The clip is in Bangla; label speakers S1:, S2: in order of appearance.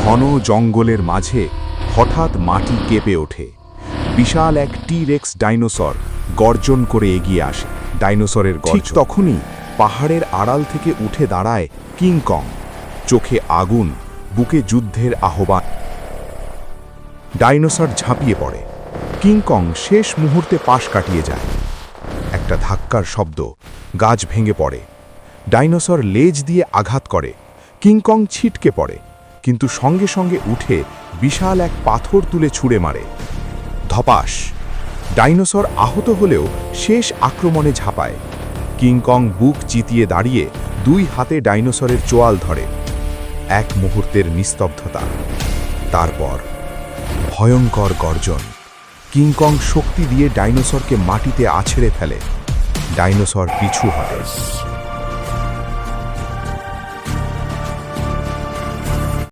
S1: ঘন জঙ্গলের মাঝে হঠাৎ মাটি কেঁপে ওঠে। বিশাল এক টি-রেক্স ডাইনোসর গর্জন করে এগিয়ে আসে। ডাইনোসরের ঠিক তখনই পাহাড়ের আড়াল থেকে উঠে দাঁড়ায় কিং কং, চোখে আগুন, বুকে যুদ্ধের আহ্বান। ডাইনোসর ঝাঁপিয়ে পড়ে। কিং কং শেষ মুহূর্তে পাশ কাটিয়ে যায়। একটা ধাক্কার শব্দ, গাছ ভেঙে পড়ে। ডাইনোসর লেজ দিয়ে আঘাত করে। কিং কং ছিটকে পড়ে, কিন্তু সঙ্গে সঙ্গে উঠে বিশাল এক পাথর তুলে ছুঁড়ে মারে। ধপাস! ডাইনোসর আহত হলেও শেষ আক্রমণে ঝাঁপায়। কিং কং বুক চিতিয়ে দাঁড়িয়ে দুই হাতে ডাইনোসরের চোয়াল ধরে। এক মুহূর্তের নিস্তব্ধতা, তারপর ভয়ঙ্কর গর্জন। কিং কং শক্তি দিয়ে ডাইনোসরকে মাটিতে আছড়ে ফেলে। ডাইনোসর পিছু হটে।